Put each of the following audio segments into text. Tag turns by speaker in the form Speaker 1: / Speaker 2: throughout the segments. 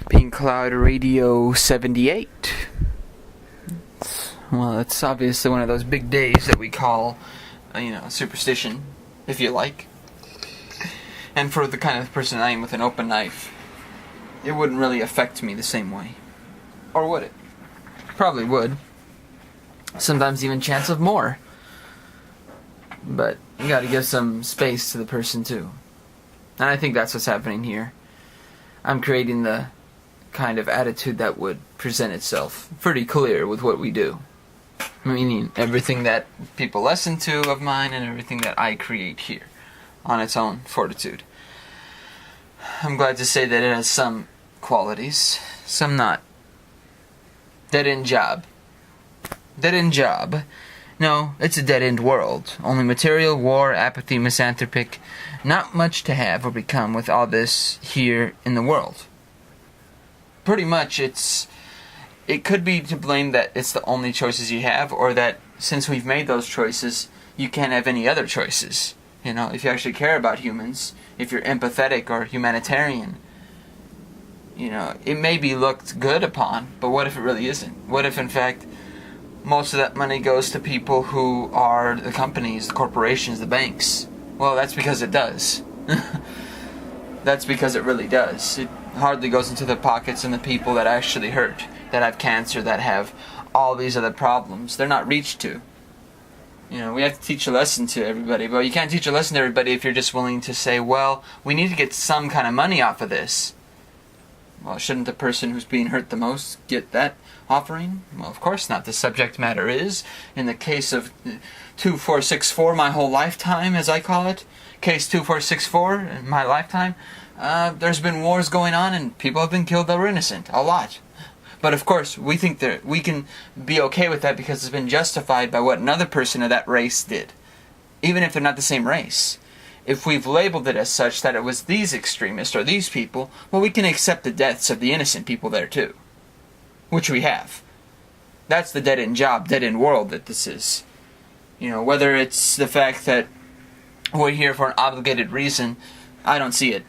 Speaker 1: Pink Cloud Radio 78. Well, it's obviously one of those big days that we call, superstition, if you like. And for the kind of person I am with an open knife, it wouldn't really affect me the same way. Or would it? Probably would. Sometimes even chance of more. But you gotta give some space to the person too. And I think that's what's happening here. I'm creating the kind of attitude that would present itself pretty clear with what we do. Meaning everything that people listen to of mine and everything that I create here on its own fortitude. I'm glad to say that it has some qualities, some not. Dead-end job. Dead-end job. No, it's a dead-end world. Only material, war, apathy, misanthropic. Not much to have or become with all this here in the world. Pretty much it could be to blame that it's the only choices you have, or that since we've made those choices, you can't have any other choices. If you actually care about humans, if you're empathetic or humanitarian, it may be looked good upon, but what if it really isn't? What if, in fact, most of that money goes to people who are the companies, the corporations, the banks? Well, that's because it does. That's because it really does. It hardly goes into the pockets and the people that actually hurt, that have cancer, that have all these other problems. They're not reached to. We have to teach a lesson to everybody, but you can't teach a lesson to everybody if you're just willing to say, well, we need to get some kind of money off of this. Well, shouldn't the person who's being hurt the most get that offering? Well, of course not. The subject matter is, in the case of 2464, my whole lifetime, as I call it, case 2464, in my lifetime, there's been wars going on and people have been killed that were innocent. A lot. But of course, we think that we can be okay with that because it's been justified by what another person of that race did. Even if they're not the same race. If we've labeled it as such that it was these extremists or these people, well, we can accept the deaths of the innocent people there too. Which we have. That's the dead-end job, dead-end world that this is. Whether it's the fact that we're here for an obligated reason, I don't see it.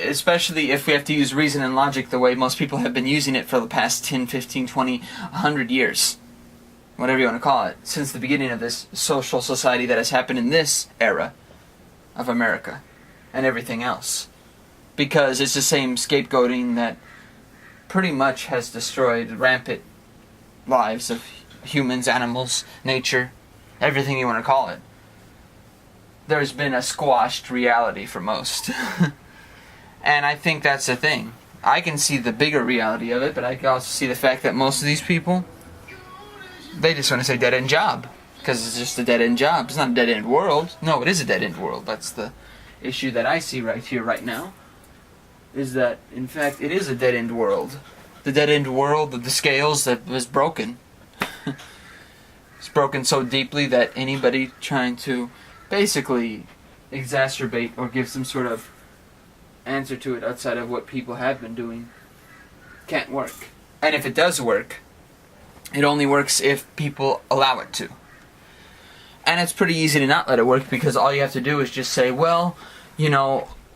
Speaker 1: Especially if we have to use reason and logic the way most people have been using it for the past 10, 15, 20, 100 years. Whatever you want to call it. Since the beginning of this social society that has happened in this era of America and everything else. Because it's the same scapegoating that pretty much has destroyed rampant lives of humans, animals, nature, everything you want to call it. There's been a squashed reality for most. And I think that's the thing. I can see the bigger reality of it, but I can also see the fact that most of these people, they just want to say dead-end job. Because it's just a dead-end job. It's not a dead-end world. No, it is a dead-end world. That's the issue that I see right here, right now. Is that, in fact, it is a dead-end world. The dead-end world of the scales that was broken. It's broken so deeply that anybody trying to basically exacerbate or give some sort of answer to it outside of what people have been doing can't work. And if it does work, it only works if people allow it to. And it's pretty easy to not let it work because all you have to do is just say, well,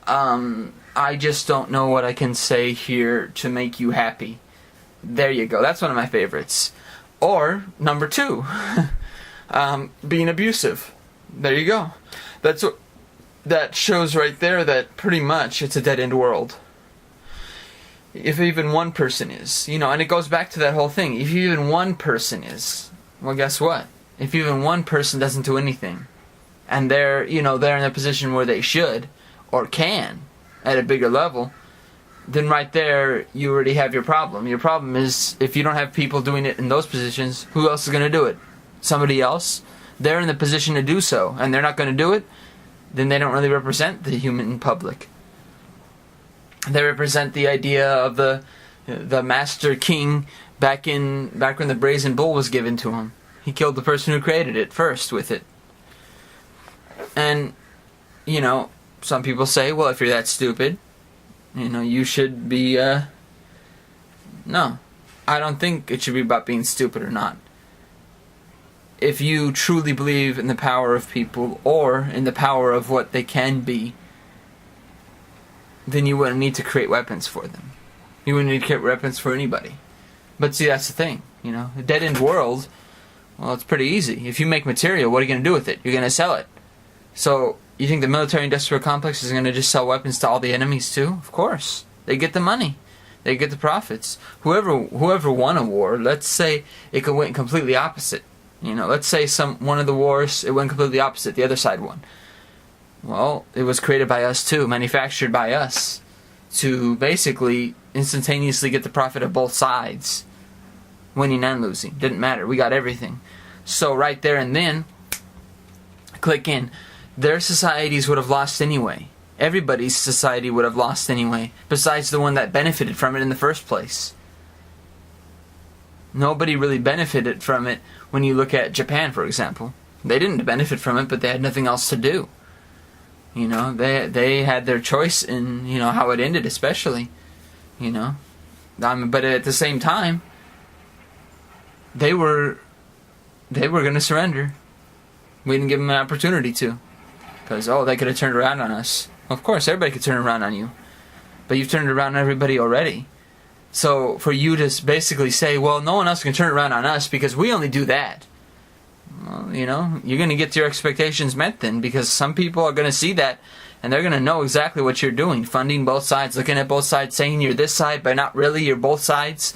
Speaker 1: I just don't know what I can say here to make you happy. There you go. That's one of my favorites. Or, number 2, being abusive. There you go. That shows right there that pretty much it's a dead-end world. If even one person is, and it goes back to that whole thing. If even one person is, well, guess what? If even one person doesn't do anything, and they're in a position where they should, or can, at a bigger level, then right there, you already have your problem. Your problem is, if you don't have people doing it in those positions, who else is going to do it? Somebody else? They're in the position to do so, and they're not going to do it? Then they don't really represent the human public. They represent the idea of the master king back when the brazen bull was given to him. He killed the person who created it first with it. And, some people say, well, if you're that stupid, you should be, No. I don't think it should be about being stupid or not. If you truly believe in the power of people, or in the power of what they can be, then you wouldn't need to create weapons for them. You wouldn't need to get weapons for anybody. But see, that's the thing. A dead-end world, well, it's pretty easy. If you make material, what are you going to do with it? You're going to sell it. So, you think the military-industrial complex is going to just sell weapons to all the enemies too? Of course. They get the money. They get the profits. Whoever won a war, let's say it went completely opposite. Let's say one of the wars, it went completely opposite. The other side won. Well, it was created by us too, manufactured by us, to basically instantaneously get the profit of both sides. Winning and losing. Didn't matter. We got everything. So right there and then, click in. Their societies would have lost anyway. Everybody's society would have lost anyway, besides the one that benefited from it in the first place. Nobody really benefited from it when you look at Japan, for example. They didn't benefit from it, but they had nothing else to do. They had their choice in, how it ended, especially. But at the same time, they were going to surrender. We didn't give them an opportunity to. Because, they could have turned around on us. Of course, everybody could turn around on you. But you've turned around on everybody already. So, for you to basically say, well, no one else can turn around on us because we only do that. Well, you're going to get your expectations met then. Because some people are going to see that and they're going to know exactly what you're doing. Funding both sides, looking at both sides, saying you're this side, but not really, you're both sides.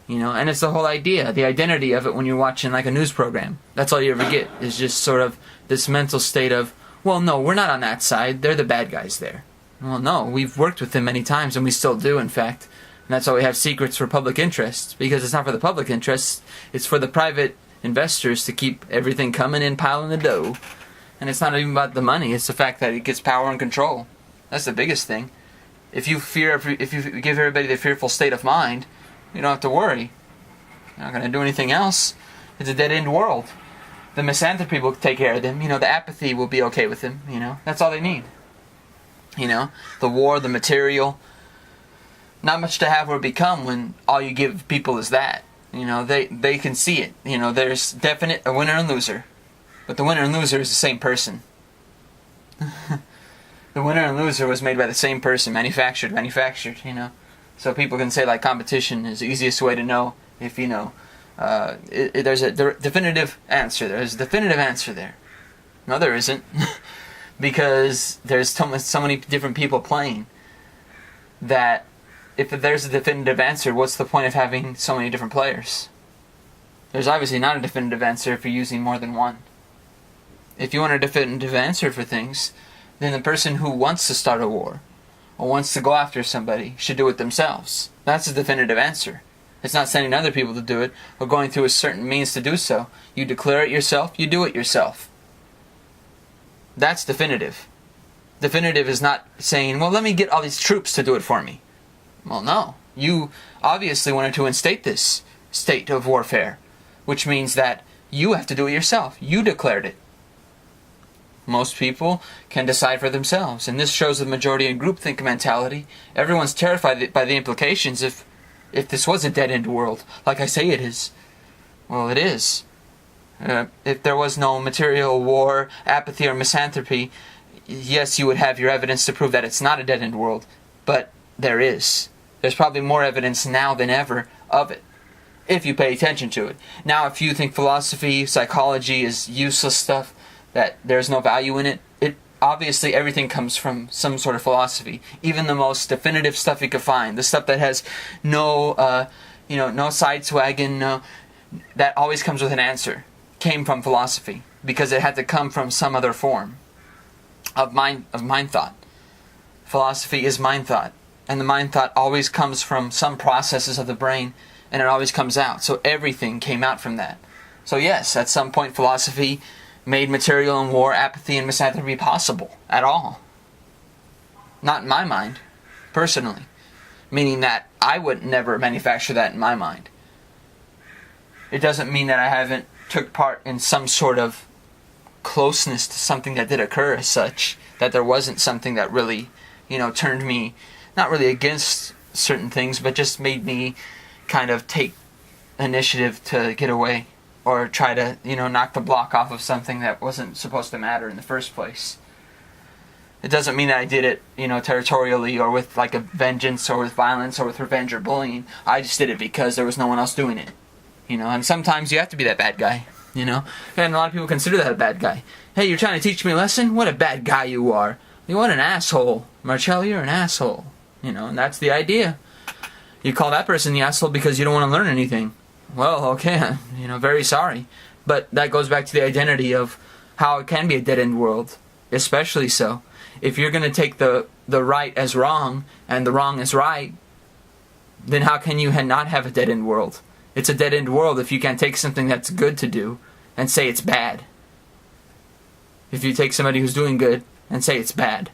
Speaker 1: And it's the whole idea, the identity of it when you're watching like a news program. That's all you ever get, is just sort of this mental state of, well, no, we're not on that side. They're the bad guys there. Well, no, we've worked with them many times, and we still do, in fact. And that's why we have secrets for public interest, because it's not for the public interest. It's for the private investors to keep everything coming in, piling the dough. And it's not even about the money. It's the fact that it gets power and control. That's the biggest thing. If you give everybody the fearful state of mind, you don't have to worry. You're not going to do anything else. It's a dead-end world. The misanthropy will take care of them. The apathy will be okay with them. That's all they need. The war, the material. Not much to have or become when all you give people is that. They can see it. There's definite a winner and loser. But the winner and loser is the same person. The winner and loser was made by the same person, manufactured. So people can say, like, competition is the easiest way to know if there's a definitive answer. There's a definitive answer there. No, there isn't. Because there's so many different people playing that if there's a definitive answer, what's the point of having so many different players? There's obviously not a definitive answer if you're using more than one. If you want a definitive answer for things, then the person who wants to start a war or wants to go after somebody should do it themselves. That's a definitive answer. It's not sending other people to do it or going through a certain means to do so. You declare it yourself, you do it yourself. That's definitive. Definitive is not saying, well, let me get all these troops to do it for me. Well, no. You obviously wanted to instate this state of warfare, which means that you have to do it yourself. You declared it. Most people can decide for themselves, and this shows the majority and groupthink mentality. Everyone's terrified by the implications if this was a dead-end world, like I say it is. Well, it is. If there was no material war, apathy, or misanthropy, yes, you would have your evidence to prove that it's not a dead-end world, but there is. There's probably more evidence now than ever of it, if you pay attention to it. Now, if you think philosophy, psychology is useless stuff, that there's no value in it, obviously everything comes from some sort of philosophy. Even the most definitive stuff you could find, the stuff that has no side swagging, that always comes with an answer, came from philosophy, because it had to come from some other form of mind thought. Philosophy is mind thought, and the mind thought always comes from some processes of the brain, and it always comes out. So everything came out from that. So yes, at some point philosophy made material and war, apathy, and misanthropy possible at all. Not in my mind, personally. Meaning that I would never manufacture that in my mind. It doesn't mean that I haven't took part in some sort of closeness to something that did occur as such. That there wasn't something that really, turned me, not really against certain things, but just made me kind of take initiative to get away. Or try to, knock the block off of something that wasn't supposed to matter in the first place. It doesn't mean that I did it, territorially or with like a vengeance or with violence or with revenge or bullying. I just did it because there was no one else doing it. And sometimes you have to be that bad guy, And a lot of people consider that a bad guy. Hey, you're trying to teach me a lesson? What a bad guy you are. What an asshole. Marcello, you're an asshole. And that's the idea. You call that person the asshole because you don't want to learn anything. Well, okay, very sorry. But that goes back to the identity of how it can be a dead-end world. Especially so. If you're going to take the right as wrong and the wrong as right, then how can you not have a dead-end world? It's a dead-end world if you can't take something that's good to do and say it's bad. If you take somebody who's doing good and say it's bad.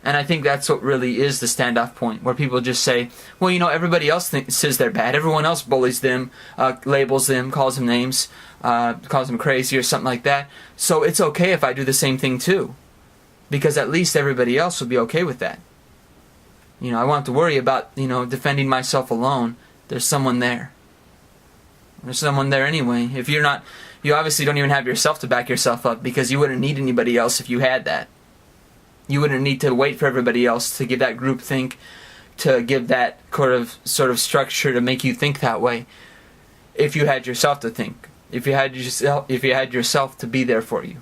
Speaker 1: And I think that's what really is the standoff point, where people just say, well, everybody else says they're bad. Everyone else bullies them, labels them, calls them names, calls them crazy or something like that. So it's okay if I do the same thing too. Because at least everybody else will be okay with that. I won't have to worry about, defending myself alone. There's someone there. There's someone there anyway. If you're not, you obviously don't even have yourself to back yourself up, because you wouldn't need anybody else if you had that. You wouldn't need to wait for everybody else to give that group think, to give that sort of structure to make you think that way. If you had yourself to think, if you had yourself to be there for you.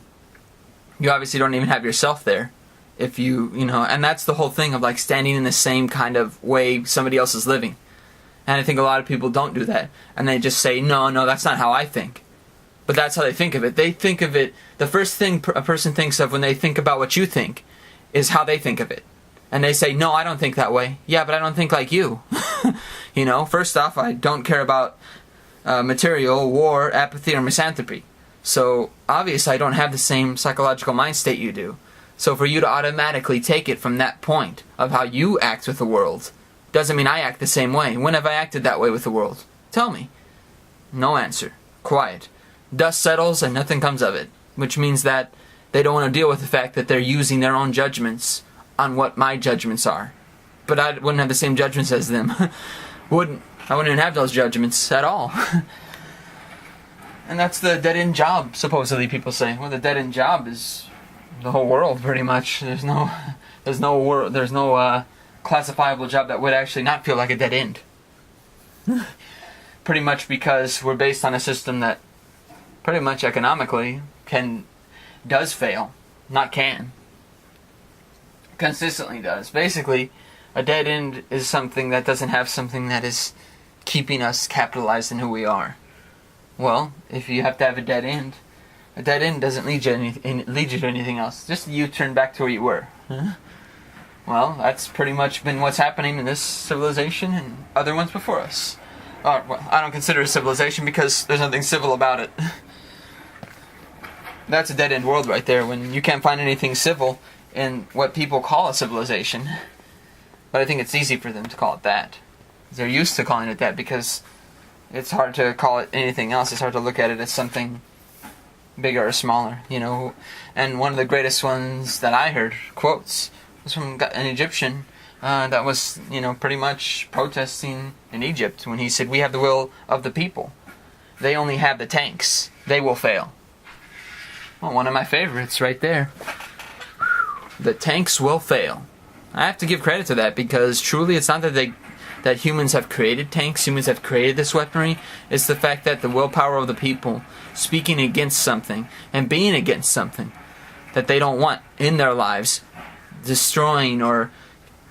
Speaker 1: You obviously don't even have yourself there. If and that's the whole thing of like standing in the same kind of way somebody else is living. And I think a lot of people don't do that. And they just say, no, that's not how I think. But that's how they think of it. They think of it, the first thing a person thinks of when they think about what you think is how they think of it. And they say, no, I don't think that way. Yeah, but I don't think like you. First off, I don't care about material, war, apathy, or misanthropy. So, obviously, I don't have the same psychological mind state you do. So for you to automatically take it from that point of how you act with the world doesn't mean I act the same way. When have I acted that way with the world? Tell me. No answer. Quiet. Dust settles and nothing comes of it. Which means that they don't want to deal with the fact that they're using their own judgments on what my judgments are. But I wouldn't have the same judgments as them. I wouldn't even have those judgments at all. And that's the dead-end job, supposedly people say. Well, the dead-end job is the whole world, pretty much. There's no classifiable job that would actually not feel like a dead end. Pretty much because we're based on a system that pretty much economically does fail. Not can. Consistently does. Basically, a dead end is something that doesn't have something that is keeping us capitalized in who we are. Well, if you have to have a dead end doesn't lead you to anything else. Just a U-turn back to where you were. Well, that's pretty much been what's happening in this civilization and other ones before us. Well, I don't consider it a civilization because there's nothing civil about it. That's a dead-end world right there, when you can't find anything civil in what people call a civilization. But I think it's easy for them to call it that. They're used to calling it that because it's hard to call it anything else. It's hard to look at it as something bigger or smaller, And one of the greatest ones that I heard, quotes, was from an Egyptian that was, pretty much protesting in Egypt when he said, "We have the will of the people. They only have the tanks. They will fail." Well, one of my favorites right there. The tanks will fail. I have to give credit to that, because truly it's not that humans have created tanks, humans have created this weaponry. It's the fact that the willpower of the people speaking against something and being against something that they don't want in their lives, destroying or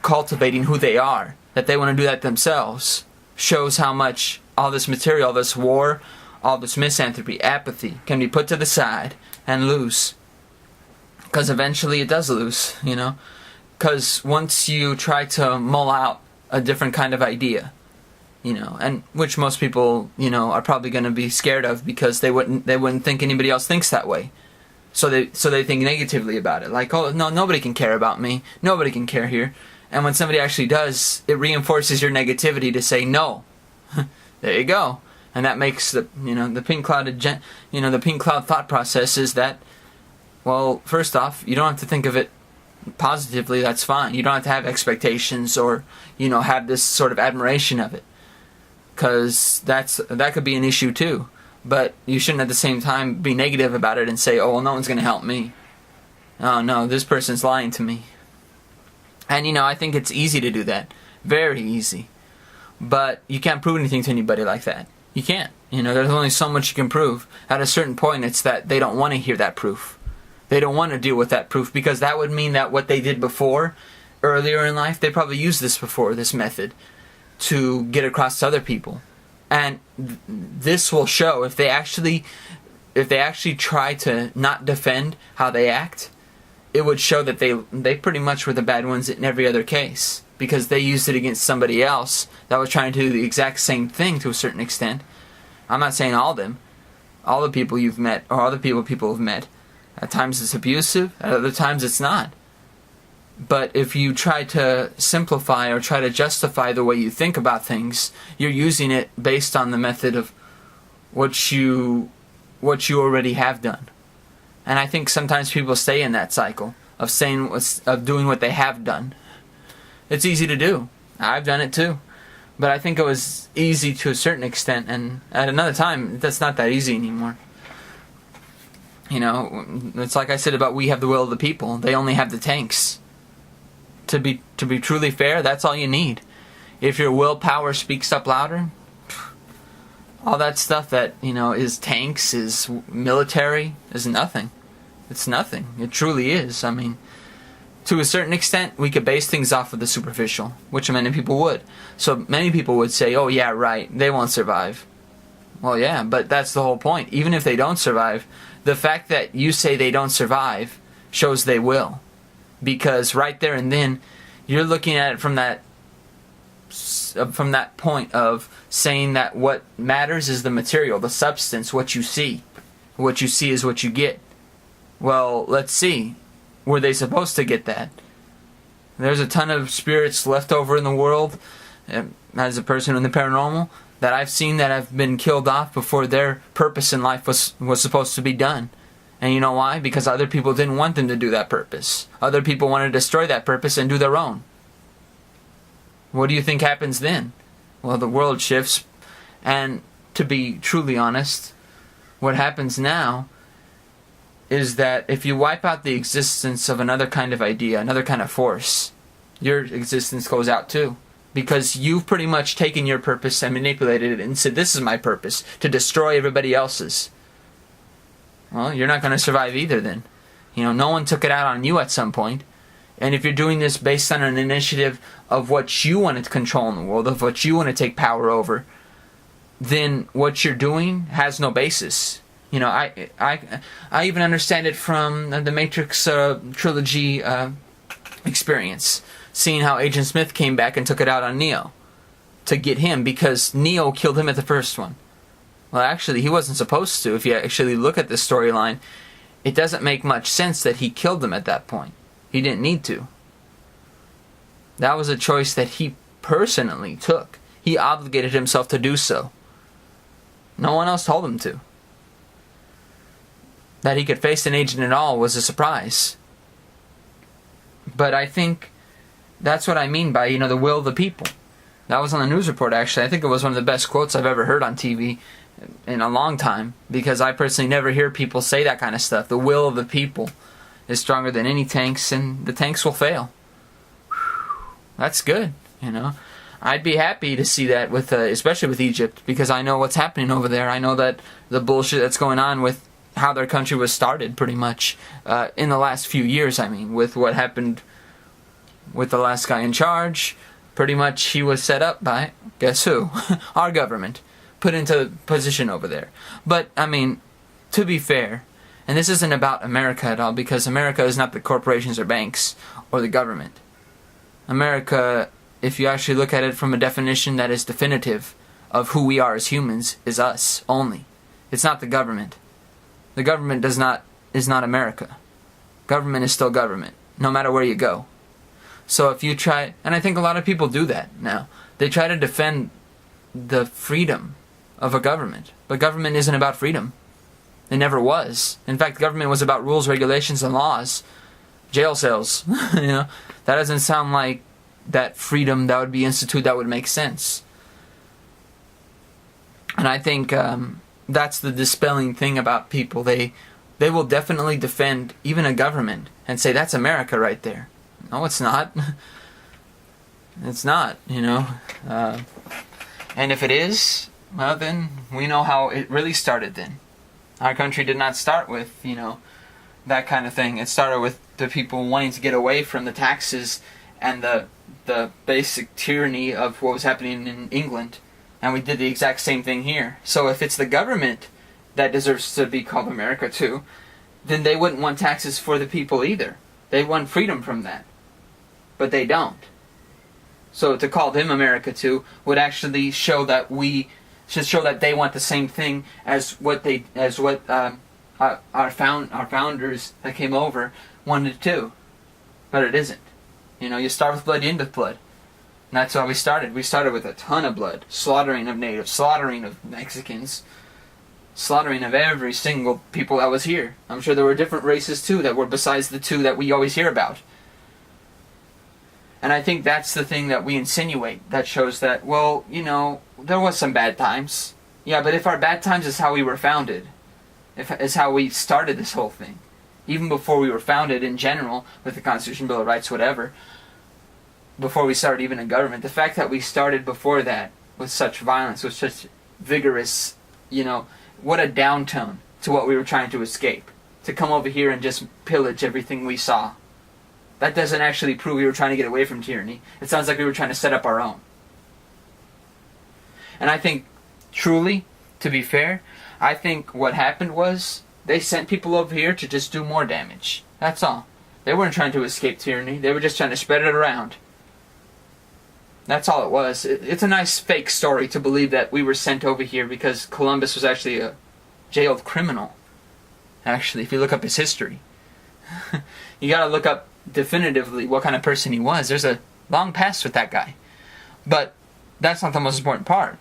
Speaker 1: cultivating who they are, that they want to do that themselves, shows how much all this material, all this war, all this misanthropy, apathy, can be put to the side and lose. Because eventually it does lose, Because once you try to mull out a different kind of idea, and which most people, are probably going to be scared of, because they wouldn't think anybody else thinks that way. So they think negatively about it. Like, oh, no, nobody can care about me. Nobody can care here. And when somebody actually does, it reinforces your negativity to say no. There you go. And that makes the pink cloud thought process is that, well, first off, you don't have to think of it positively. That's fine. You don't have to have expectations or, have this sort of admiration of it. Because that could be an issue too. But you shouldn't at the same time be negative about it and say, oh, well, no one's going to help me. Oh no, this person's lying to me. And I think it's easy to do that. Very easy. But you can't prove anything to anybody like that. You can't. There's only so much you can prove. At a certain point, it's that they don't want to hear that proof. They don't want to deal with that proof, because that would mean that what they did before, earlier in life, they probably used this before, this method, to get across to other people. And this will show if they actually try to not defend how they act, it would show that they pretty much were the bad ones in every other case, because they used it against somebody else that was trying to do the exact same thing to a certain extent. I'm not saying all of them. All the people you've met, or all the people have met. At times it's abusive, at other times it's not. But if you try to simplify or try to justify the way you think about things, you're using it based on the method of what you already have done. And I think sometimes people stay in that cycle of doing what they have done. It's easy to do. I've done it too. But I think it was easy to a certain extent, and at another time, that's not that easy anymore. It's like I said about we have the will of the people. They only have the tanks. To be truly fair, that's all you need. If your willpower speaks up louder, all that stuff that, is tanks, is military, is nothing. It's nothing. It truly is. I mean, to a certain extent, we could base things off of the superficial, which many people would. So many people would say, oh yeah, right, they won't survive. Well, yeah, but that's the whole point. Even if they don't survive, the fact that you say they don't survive shows they will. Because right there and then, you're looking at it from that point of saying that what matters is the material, the substance, what you see. What you see is what you get. Well, let's see. Were they supposed to get that? There's a ton of spirits left over in the world, as a person in the paranormal, that I've seen that have been killed off before their purpose in life was supposed to be done. And you know why? Because other people didn't want them to do that purpose. Other people wanted to destroy that purpose and do their own. What do you think happens then? Well, the world shifts, and to be truly honest, what happens now is that if you wipe out the existence of another kind of idea, another kind of force, your existence goes out too. Because you've pretty much taken your purpose and manipulated it and said, this is my purpose, to destroy everybody else's. Well, you're not going to survive either then. No one took it out on you at some point. And if you're doing this based on an initiative of what you want to control in the world, of what you want to take power over, then what you're doing has no basis. I even understand it from the Matrix trilogy experience. Seeing how Agent Smith came back and took it out on Neo to get him, because Neo killed him at the first one. Well, actually, he wasn't supposed to. If you actually look at the storyline, it doesn't make much sense that he killed him at that point. He didn't need to. That was a choice that he personally took. He obligated himself to do so. No one else told him to. That he could face an agent at all was a surprise. But I think that's what I mean by, the will of the people. That was on the news report, actually. I think it was one of the best quotes I've ever heard on TV in a long time, because I personally never hear people say that kind of stuff. The will of the people is stronger than any tanks, and the tanks will fail. That's good, I'd be happy to see that, especially with Egypt, because I know what's happening over there. I know that the bullshit that's going on with how their country was started, pretty much, in the last few years, with what happened with the last guy in charge. Pretty much he was set up by, guess who? Our government. Put into position over there. But, to be fair, and this isn't about America at all, because America is not the corporations or banks or the government. America, if you actually look at it from a definition that is definitive of who we are as humans, is us only. It's not the government. The government is not America. Government is still government, no matter where you go. So if you try, and I think a lot of people do that now, they try to defend the freedom of a government. But government isn't about freedom. It never was. In fact, government was about rules, regulations, and laws. Jail cells. That doesn't sound like that freedom that would be instituted that would make sense. And I think that's the dispelling thing about people. They they will definitely defend even a government and say, that's America right there. No, it's not. It's not, you know. And if it is, well, then we know how it really started then. Our country did not start with, you know, that kind of thing. It started with the people wanting to get away from the taxes and the basic tyranny of what was happening in England. And we did the exact same thing here. So if it's the government that deserves to be called America too, then they wouldn't want taxes for the people either. They want freedom from that. But they don't. So to call them America too would actually show that they want the same thing as what our founders that came over wanted to. But it isn't. You know, you start with blood, you end with blood. And that's how we started. We started with a ton of blood. Slaughtering of natives, slaughtering of Mexicans, slaughtering of every single people that was here. I'm sure there were different races too that were besides the two that we always hear about. And I think that's the thing that we insinuate that shows that, well, you know, there was some bad times. Yeah, but if our bad times is how we were founded, is how we started this whole thing, even before we were founded in general, with the Constitution, Bill of Rights, whatever, before we started even a government, the fact that we started before that with such violence, with such vigorous, you know, what a downtone to what we were trying to escape. To come over here and just pillage everything we saw. That doesn't actually prove we were trying to get away from tyranny. It sounds like we were trying to set up our own. And I think, truly, to be fair, I think what happened was they sent people over here to just do more damage. That's all. They weren't trying to escape tyranny. They were just trying to spread it around. That's all it was. It's a nice fake story to believe that we were sent over here because Columbus was actually a jailed criminal. Actually, if you look up his history. You gotta look up definitively what kind of person he was. There's a long past with that guy. But that's not the most important part.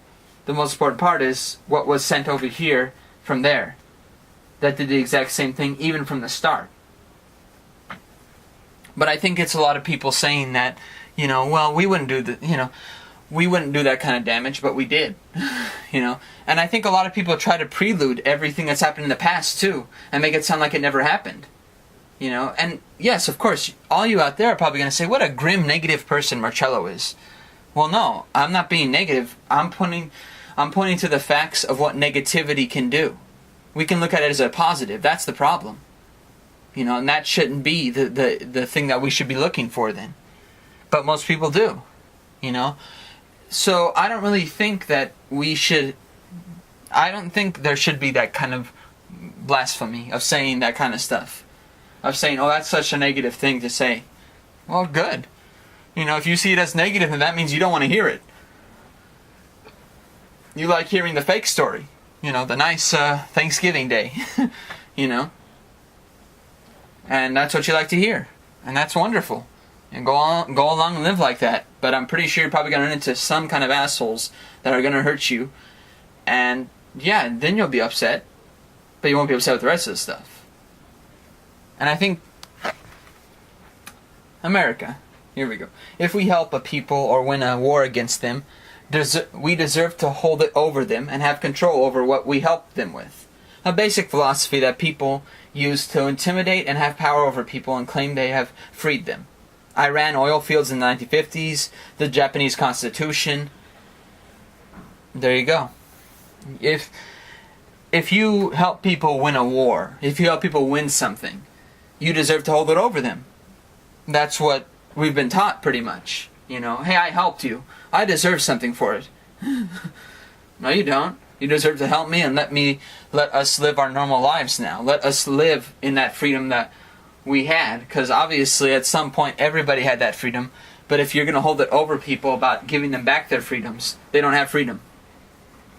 Speaker 1: The most important part is what was sent over here from there. That did the exact same thing even from the start. But I think it's a lot of people saying that, you know, well, we wouldn't do that kind of damage, but we did. You know, and I think a lot of people try to prelude everything that's happened in the past too, and make it sound like it never happened. You know, and yes, of course, all you out there are probably going to say, what a grim, negative person Marcello is. Well, no, I'm not being negative. I'm pointing to the facts of what negativity can do. We can look at it as a positive. That's the problem. You know, and that shouldn't be the thing that we should be looking for then. But most people do. You know? So I don't really think that I don't think there should be that kind of blasphemy of saying that kind of stuff. Of saying, oh, that's such a negative thing to say. Well, good. You know, if you see it as negative, then that means you don't want to hear it. You like hearing the fake story. You know, the nice Thanksgiving Day. You know? And that's what you like to hear. And that's wonderful. And go along and live like that. But I'm pretty sure you're probably going to run into some kind of assholes that are going to hurt you. And, yeah, then you'll be upset. But you won't be upset with the rest of the stuff. And I think America, here we go. If we help a people or win a war against them, we deserve to hold it over them and have control over what we help them with. A basic philosophy that people use to intimidate and have power over people and claim they have freed them. Iran oil fields in the 1950s, the Japanese Constitution. There you go. If you help people win a war, if you help people win something, you deserve to hold it over them. That's what we've been taught pretty much. You know, hey, I helped you. I deserve something for it. No, you don't. You deserve to help me and let us live our normal lives now. Let us live in that freedom that we had. Because obviously at some point everybody had that freedom. But if you're going to hold it over people about giving them back their freedoms, they don't have freedom.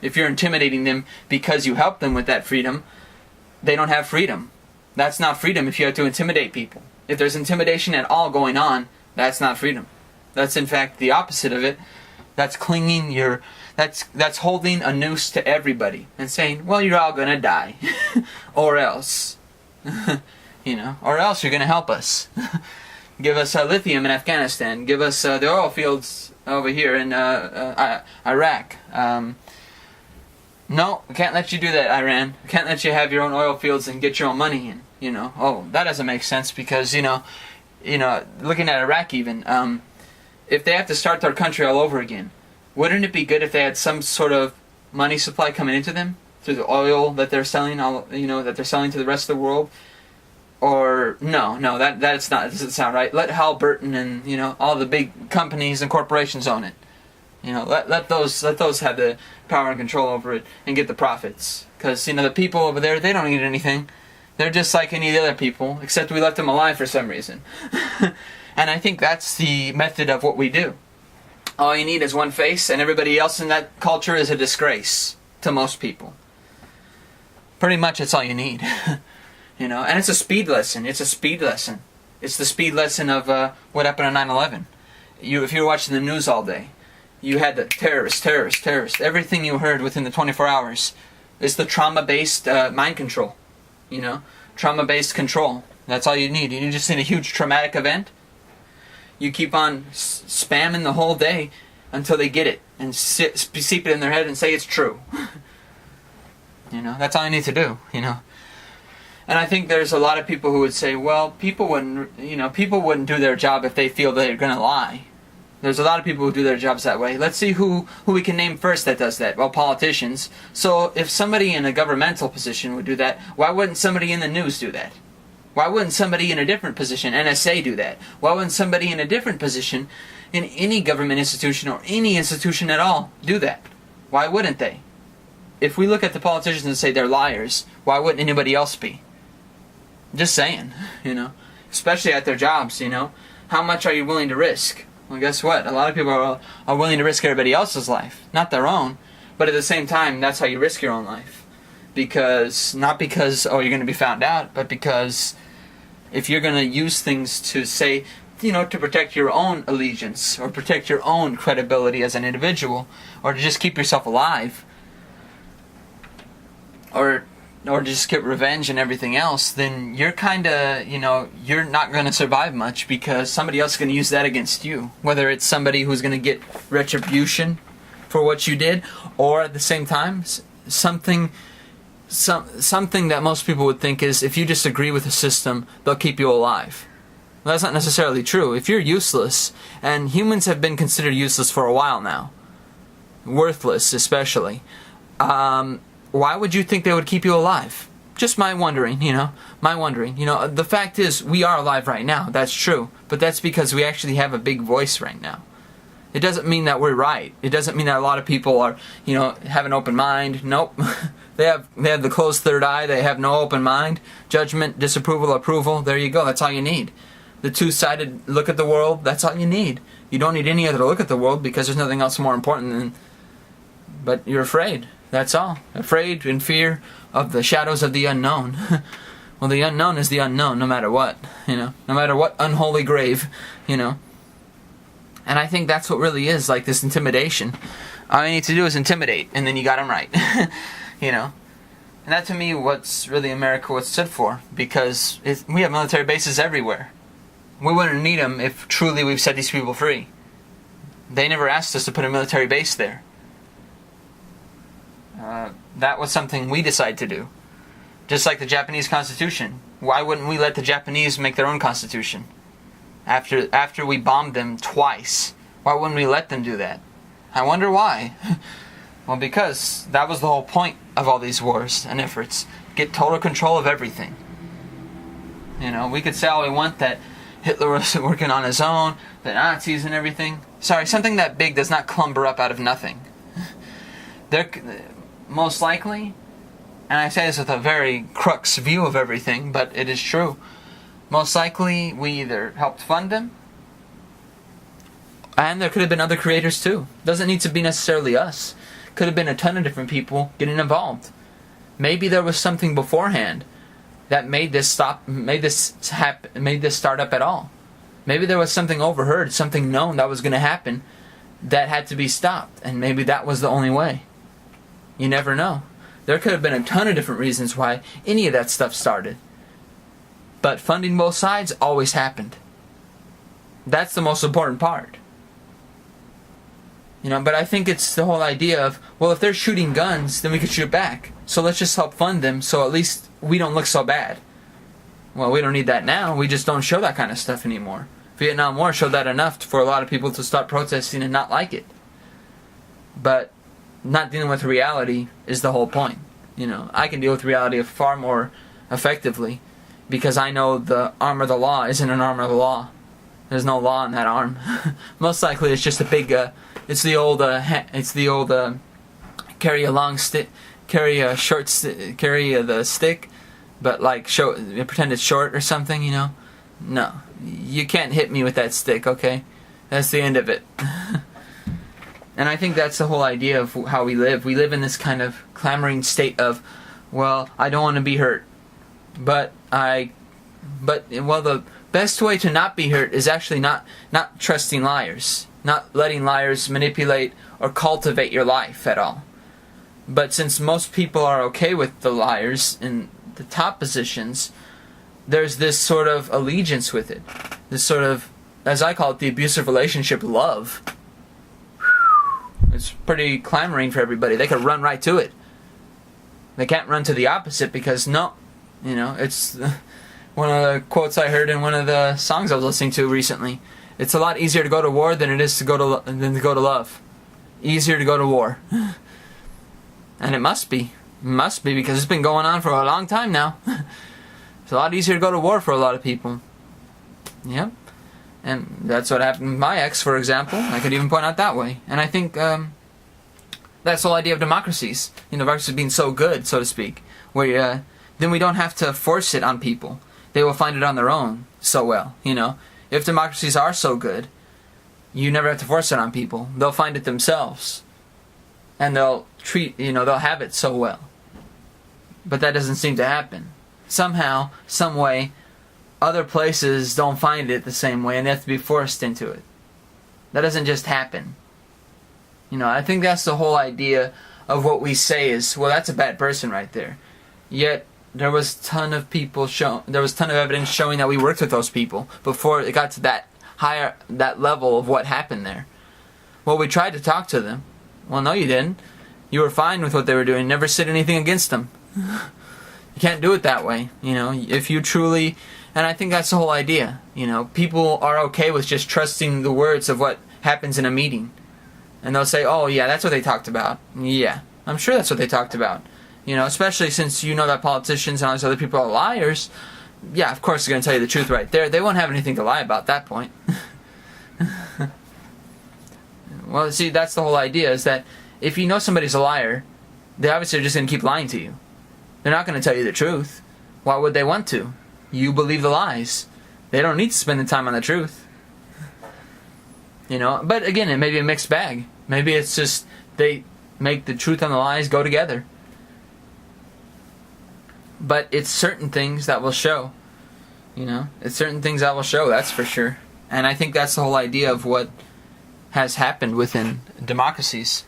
Speaker 1: If you're intimidating them because you help them with that freedom, they don't have freedom. That's not freedom if you have to intimidate people. If there's intimidation at all going on, that's not freedom. That's in fact the opposite of it. That's that's holding a noose to everybody and saying, well, you're all gonna die. Or else. You know, or else you're gonna help us. Give us lithium in Afghanistan. Give us the oil fields over here in Iraq. No, we can't let you do that, Iran. We can't let you have your own oil fields and get your own money in. Oh, that doesn't make sense because, looking at Iraq even, if they have to start their country all over again, wouldn't it be good if they had some sort of money supply coming into them through the oil that they're selling, that they're selling to the rest of the world? Or no, that's not. That doesn't sound right. Let Halliburton and all the big companies and corporations own it. Let those have the power and control over it and get the profits. Because the people over there, they don't need anything. They're just like any other people, except we left them alive for some reason. And I think that's the method of what we do. All you need is one face, and everybody else in that culture is a disgrace to most people. Pretty much that's all you need. And it's a speed lesson. It's a speed lesson. It's the speed lesson of what happened on 9/11. If you were watching the news all day, you had the terrorists. Everything you heard within the 24 hours is the trauma-based mind control. Trauma-based control. That's all you need. You just need a huge traumatic event. You keep on spamming the whole day until they get it and seep it in their head and say it's true. That's all you need to do. And I think there's a lot of people who would say, well, people wouldn't do their job if they feel they're going to lie. There's a lot of people who do their jobs that way. Let's see who we can name first that does that. Well, politicians. So if somebody in a governmental position would do that, why wouldn't somebody in the news do that? Why wouldn't somebody in a different position, NSA, do that? Why wouldn't somebody in a different position in any government institution or any institution at all do that? Why wouldn't they? If we look at the politicians and say they're liars, why wouldn't anybody else be? Just saying, especially at their jobs, How much are you willing to risk? Well, guess what? A lot of people are willing to risk everybody else's life, not their own. But at the same time, that's how you risk your own life. Not because, you're going to be found out, but because if you're going to use things to say, to protect your own allegiance, or protect your own credibility as an individual, or to just keep yourself alive, or just get revenge and everything else, then you're kind of, you're not going to survive much because somebody else is going to use that against you. Whether it's somebody who's going to get retribution for what you did, or at the same time, something that most people would think is if you disagree with the system, they'll keep you alive. Well, that's not necessarily true. If you're useless, and humans have been considered useless for a while now, worthless especially, why would you think they would keep you alive? Just my wondering, my wondering. The fact is, we are alive right now, that's true. But that's because we actually have a big voice right now. It doesn't mean that we're right. It doesn't mean that a lot of people are, have an open mind. Nope. They have the closed third eye, they have no open mind. Judgment, disapproval, approval, there you go, that's all you need. The two-sided look at the world, that's all you need. You don't need any other look at the world because there's nothing else more important than... But you're afraid. That's all. Afraid and fear of the shadows of the unknown. Well, the unknown is the unknown, no matter what. No matter what unholy grave, And I think that's what really is, like this intimidation. All you need to do is intimidate, and then you got them right. And that to me, what's really America was stood for. Because we have military bases everywhere. We wouldn't need them if truly we've set these people free. They never asked us to put a military base there. That was something we decided to do. Just like the Japanese Constitution. Why wouldn't we let the Japanese make their own Constitution? After we bombed them twice. Why wouldn't we let them do that? I wonder why. Well, because that was the whole point of all these wars and efforts. Get total control of everything. We could say all we want that Hitler was working on his own, the Nazis and everything. Sorry, something that big does not clumber up out of nothing. They're... Most likely, and I say this with a very crux view of everything, but it is true, most likely we either helped fund them, and there could have been other creators too. Doesn't need to be necessarily us. Could have been a ton of different people getting involved. Maybe there was something beforehand that made this start up at all. Maybe there was something overheard, something known that was going to happen that had to be stopped, and maybe that was the only way. You never know. There could have been a ton of different reasons why any of that stuff started. But funding both sides always happened. That's the most important part. But I think it's the whole idea of, well, if they're shooting guns, then we could shoot back. So let's just help fund them so at least we don't look so bad. Well, we don't need that now. We just don't show that kind of stuff anymore. Vietnam War showed that enough for a lot of people to start protesting and not like it. But not dealing with reality is the whole point. I can deal with reality far more effectively because I know the arm of the law isn't an arm of the law. There's no law in that arm. Most likely it's just a big... It's the old carry a long stick, carry a short carry the stick, but like pretend it's short or something, No, you can't hit me with that stick, okay? That's the end of it. And I think that's the whole idea of how we live. We live in this kind of clamoring state of, well, I don't want to be hurt, but the best way to not be hurt is actually not trusting liars. Not letting liars manipulate or cultivate your life at all. But since most people are okay with the liars in the top positions, there's this sort of allegiance with it. This sort of, as I call it, the abusive relationship love. It's pretty clamoring for everybody. They could run right to it. They can't run to the opposite because it's one of the quotes I heard in one of the songs I was listening to recently. It's a lot easier to go to war than it is to go to love. Easier to go to war. And it must be. It must be because it's been going on for a long time now. It's a lot easier to go to war for a lot of people. Yep. And that's what happened with my ex, for example. I could even point out that way. And I think that's the whole idea of democracies. Democracies being so good, so to speak. Where then we don't have to force it on people. They will find it on their own so well, If democracies are so good, you never have to force it on people. They'll find it themselves. And they'll they'll have it so well. But that doesn't seem to happen. Somehow, some way, other places don't find it the same way and they have to be forced into it. That doesn't just happen. I think that's the whole idea of what we say is, well, that's a bad person right there. Yet, there was a ton of evidence showing that we worked with those people before it got to that level of what happened there. Well, we tried to talk to them. Well, no, you didn't. You were fine with what they were doing. Never said anything against them. You can't do it that way. If you truly, and I think that's the whole idea. People are okay with just trusting the words of what happens in a meeting, and they'll say, "Oh, yeah, that's what they talked about." Yeah, I'm sure that's what they talked about. Especially since that politicians and all these other people are liars. Yeah, of course they're going to tell you the truth right there. They won't have anything to lie about at that point. Well, see, that's the whole idea, is that if you know somebody's a liar, they obviously are just going to keep lying to you. They're not going to tell you the truth. Why would they want to? You believe the lies. They don't need to spend the time on the truth. But again, it may be a mixed bag. Maybe it's just they make the truth and the lies go together. But it's certain things that will show. It's certain things that will show, that's for sure. And I think that's the whole idea of what has happened within democracies,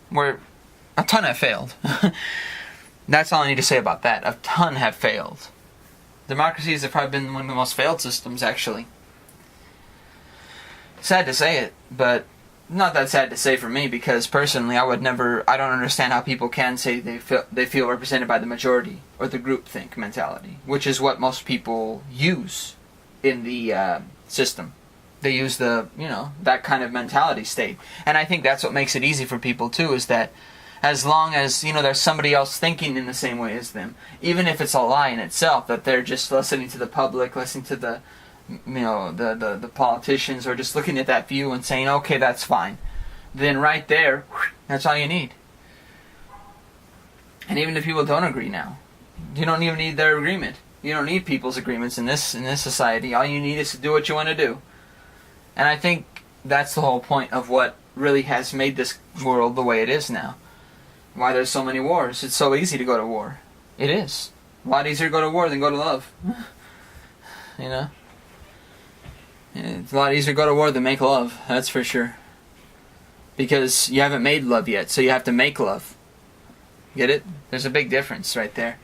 Speaker 1: where a ton have failed. That's all I need to say about that. A ton have failed. Democracies have probably been one of the most failed systems, actually. Sad to say it, but not that sad to say for me, because personally I don't understand how people can say they feel represented by the majority, or the groupthink mentality, which is what most people use in the system. They use that kind of mentality state. And I think that's what makes it easy for people too, is that as long as, there's somebody else thinking in the same way as them, even if it's a lie in itself, that they're just listening to the public, listening to the politicians, or just looking at that view and saying, okay, that's fine, then right there, that's all you need. And even if people don't agree now, you don't even need their agreement. You don't need people's agreements in this society. All you need is to do what you want to do. And I think that's the whole point of what really has made this world the way it is now. Why there's so many wars. It's so easy to go to war. It is. A lot easier to go to war than go to love. It's a lot easier to go to war than make love, that's for sure. Because you haven't made love yet, so you have to make love. Get it? There's a big difference right there.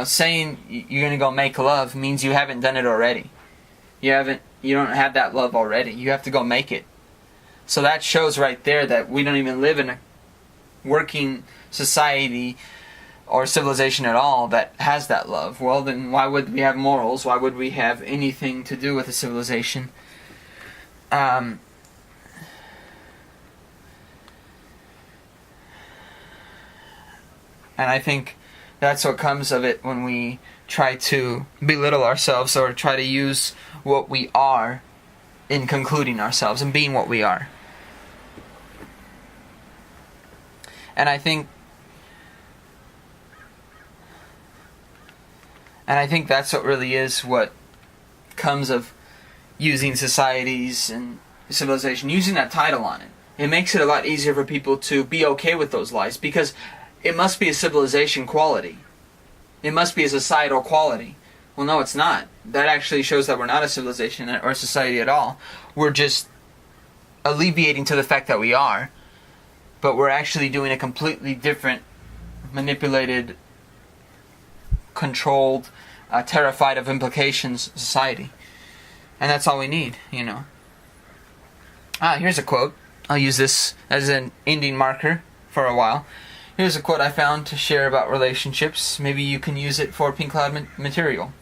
Speaker 1: Saying you're going to go make love means you haven't done it already. You don't have that love already. You have to go make it. So that shows right there that we don't even live in a working society or civilization at all that has that love. Well, then why would we have morals? Why would we have anything to do with a civilization? And I think that's what comes of it when we try to belittle ourselves or try to use what we are in concluding ourselves and being what we are. And I think that's what really is what comes of using societies and civilization, using that title on it. It makes it a lot easier for people to be okay with those lies, because it must be a civilization quality. It must be a societal quality. Well, no, it's not. That actually shows that we're not a civilization or a society at all. We're just alleviating to the fact that we are, but we're actually doing a completely different, manipulated, controlled, terrified of implications society. And that's all we need, you know. Here's a quote. I'll use this as an ending marker for a while. Here's a quote I found to share about relationships. Maybe you can use it for Pink Cloud material.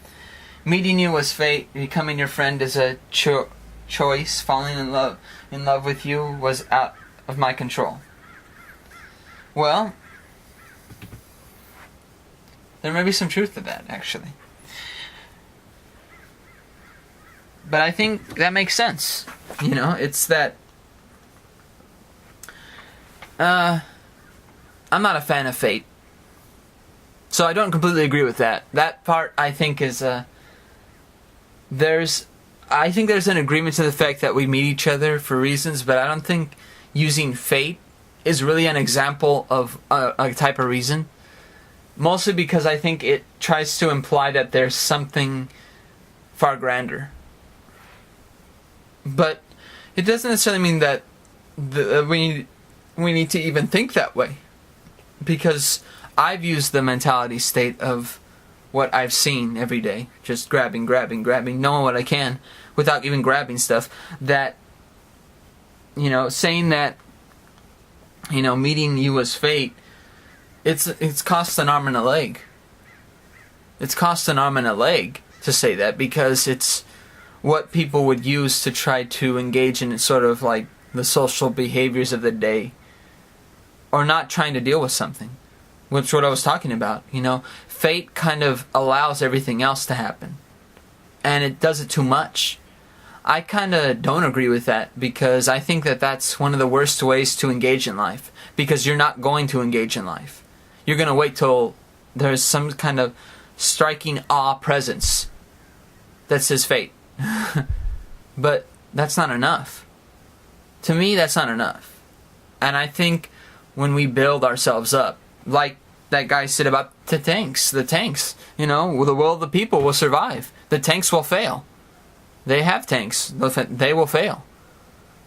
Speaker 1: Meeting you was fate. Becoming your friend is a choice. Falling in love with you was out of my control. Well, there may be some truth to that, actually. But I think that makes sense. You know, it's that I'm not a fan of fate. So I don't completely agree with that. That part, I think, is there's an agreement to the fact that we meet each other for reasons, but I don't think using fate is really an example of a type of reason. Mostly because I think it tries to imply that there's something far grander. But it doesn't necessarily mean that we need to even think that way. Because I've used the mentality state of what I've seen every day, just grabbing, knowing what I can without even grabbing stuff, that, you know, saying that, you know, meeting you was fate, it's cost an arm and a leg. It's cost an arm and a leg to say that, because it's what people would use to try to engage in sort of like the social behaviors of the day, or not trying to deal with something, which is what I was talking about. You know, fate kind of allows everything else to happen, and it does it too much. I kind of don't agree with that, because I think that that's one of the worst ways to engage in life, because you're not going to engage in life. You're going to wait till there's some kind of striking awe presence that says fate. But that's not enough. To me, that's not enough. And I think when we build ourselves up, like that guy said about the tanks, you know, the will of the people will survive. The tanks will fail. They have tanks. They will fail.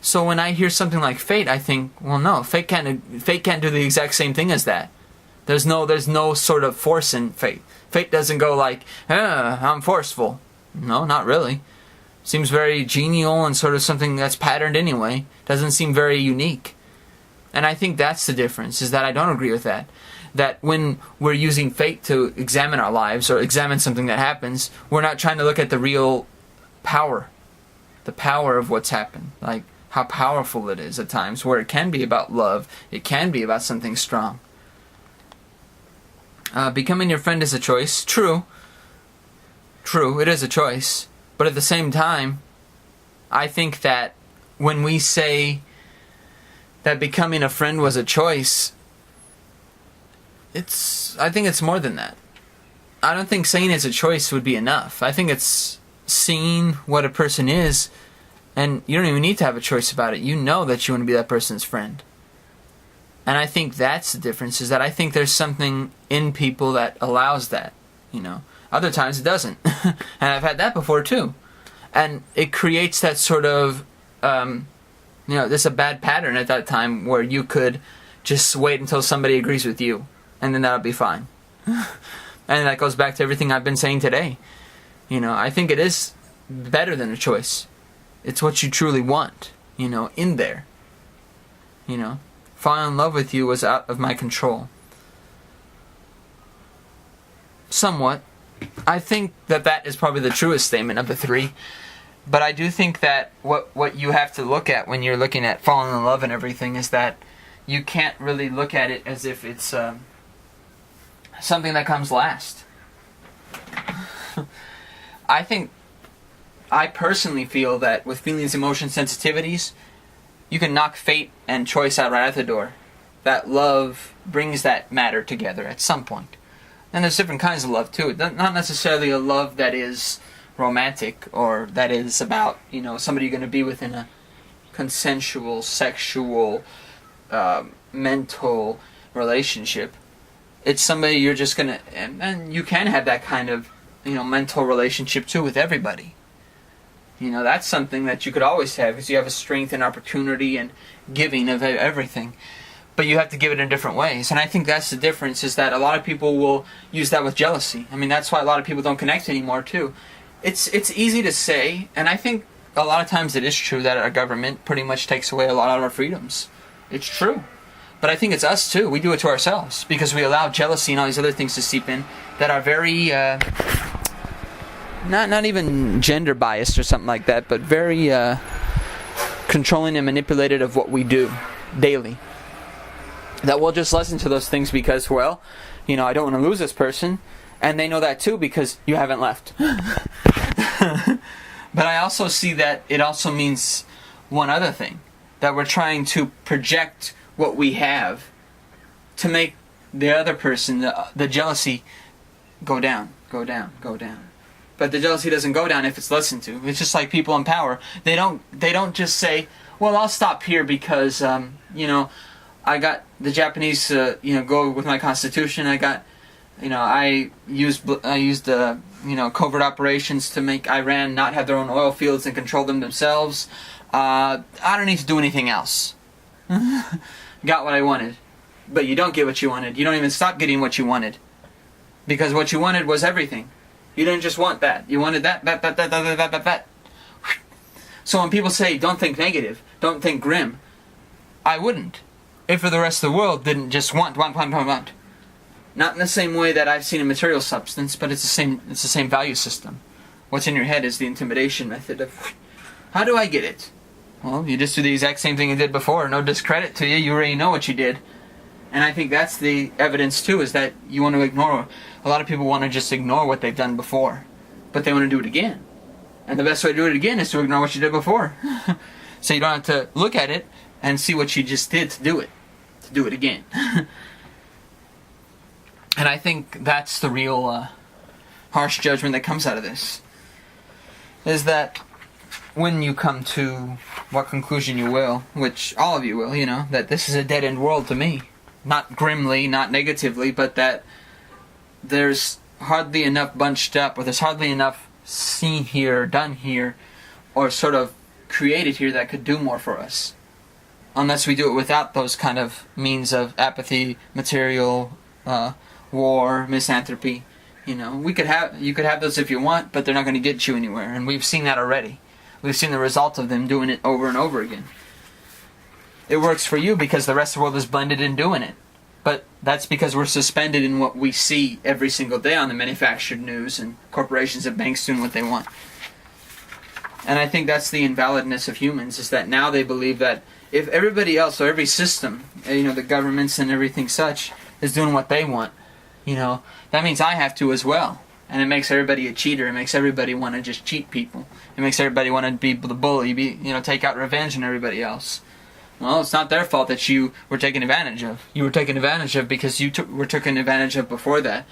Speaker 1: So when I hear something like fate, I think, well, no, fate can't do the exact same thing as that. There's no sort of force in fate. Fate doesn't go like, I'm forceful. No, not really. Seems very genial and sort of something that's patterned anyway. Doesn't seem very unique. And I think that's the difference, is that I don't agree with that. That when we're using fate to examine our lives or examine something that happens, we're not trying to look at the real power. The power of what's happened. Like how powerful it is at times, where it can be about love. It can be about something strong. Becoming your friend is a choice. True, it is a choice. But at the same time, I think that when we say that becoming a friend was a choice, I think it's more than that. I don't think saying it's a choice would be enough. I think it's seeing what a person is, and you don't even need to have a choice about it. You know that you want to be that person's friend. And I think that's the difference, is that I think there's something in people that allows that, you know. Other times it doesn't. And I've had that before too. And it creates that sort of, there's a bad pattern at that time where you could just wait until somebody agrees with you, and then that'll be fine. And that goes back to everything I've been saying today. You know, I think it is better than a choice. It's what you truly want, you know, in there. You know, falling in love with you was out of my control. Somewhat. I think that is probably the truest statement of the three. But I do think that what you have to look at when you're looking at falling in love and everything is that you can't really look at it as if it's something that comes last. I personally feel that with feelings, emotions, sensitivities, you can knock fate and choice out right at the door. That love brings that matter together at some point. And there's different kinds of love too. Not necessarily a love that is romantic or that is about, somebody you're going to be with in a consensual, sexual, mental relationship. It's somebody you're just going to... And you can have that kind of, mental relationship too with everybody. That's something that you could always have because you have a strength and opportunity and giving of everything. But you have to give it in different ways. And I think that's the difference, is that a lot of people will use that with jealousy. I mean, that's why a lot of people don't connect anymore too. It's easy to say, and I think a lot of times it is true that our government pretty much takes away a lot of our freedoms. It's true. But I think it's us too. We do it to ourselves because we allow jealousy and all these other things to seep in that are very... Not even gender biased or something like that, but very controlling and manipulative of what we do daily. That we'll just listen to those things because, I don't want to lose this person, and they know that too because you haven't left. But I also see that it also means one other thing, that we're trying to project what we have to make the other person, the jealousy, go down. But the jealousy doesn't go down if it's listened to. It's just like people in power. They don't just say, well, I'll stop here because, I got the Japanese, go with my constitution. I used covert operations to make Iran not have their own oil fields and control them themselves. I don't need to do anything else. Got what I wanted. But you don't get what you wanted. You don't even stop getting what you wanted. Because what you wanted was everything. You didn't just want that. You wanted that. So when people say, don't think negative, don't think grim, I wouldn't. If the rest of the world didn't just want. Not in the same way that I've seen a material substance, but it's the same value system. What's in your head is the intimidation method of, how do I get it? Well, you just do the exact same thing you did before. No discredit to you. You already know what you did. And I think that's the evidence too, is that you want to ignore. A lot of people want to just ignore what they've done before, but they want to do it again. And the best way to do it again is to ignore what you did before. So you don't have to look at it and see what you just did to do it again. And I think that's the real harsh judgment that comes out of this, is that when you come to what conclusion you will, which all of you will, that this is a dead-end world to me. Not grimly, not negatively, but that there's hardly enough bunched up, or there's hardly enough seen here, done here, or sort of created here that could do more for us. Unless we do it without those kind of means of apathy, material, war, misanthropy. You could have those if you want, but they're not going to get you anywhere. And we've seen that already. We've seen the result of them doing it over and over again. It works for you because the rest of the world is blended in doing it. But that's because we're suspended in what we see every single day on the manufactured news and corporations and banks doing what they want. And I think that's the invalidness of humans, is that now they believe that if everybody else, or every system, the governments and everything such, is doing what they want, that means I have to as well. And it makes everybody a cheater. It makes everybody want to just cheat people. It makes everybody want to be the bully, take out revenge on everybody else. Well, it's not their fault that you were taken advantage of. You were taken advantage of because you were taken advantage of before that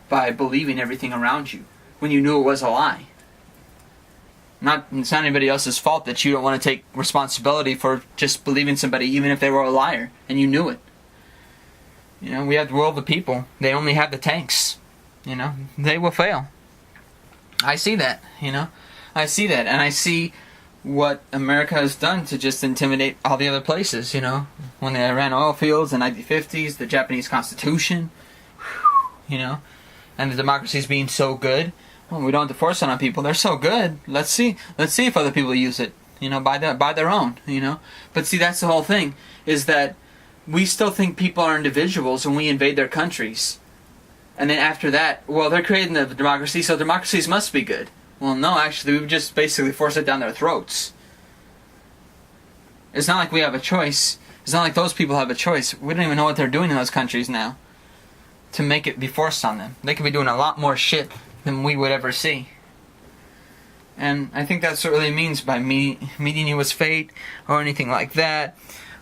Speaker 1: by believing everything around you when you knew it was a lie. It's not anybody else's fault that you don't want to take responsibility for just believing somebody even if they were a liar and you knew it. We have the world of people. They only have the tanks. They will fail. I see that, I see that, and I see what America has done to just intimidate all the other places, when they ran oil fields in the 1950s, the Japanese Constitution, and the democracies being so good. Well, we don't have to force it on people. They're so good. Let's see if other people use it, by their own, But see, that's the whole thing, is that we still think people are individuals when we invade their countries. And then after that, well, they're creating the democracy, so democracies must be good. Well, no, actually, we've just basically forced it down their throats. It's not like we have a choice. It's not like those people have a choice. We don't even know what they're doing in those countries now to make it be forced on them. They could be doing a lot more shit than we would ever see. And I think that's what it really means by meeting you as fate or anything like that,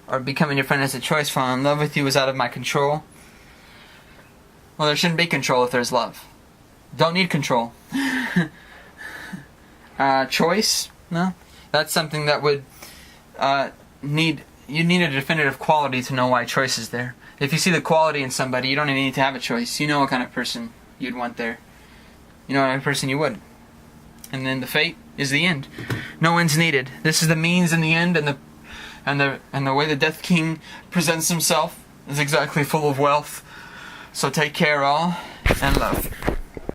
Speaker 1: or becoming your friend as a choice, falling in love with you is out of my control. Well, there shouldn't be control if there's love. Don't need control. Choice? No? That's something that would you need a definitive quality to know why choice is there. If you see the quality in somebody, you don't even need to have a choice. You know what kind of person you'd want there. You know what kind of person you would. And then the fate is the end. No ends needed. This is the means and the end, and the way the Death King presents himself is exactly full of wealth. So take care all, and love.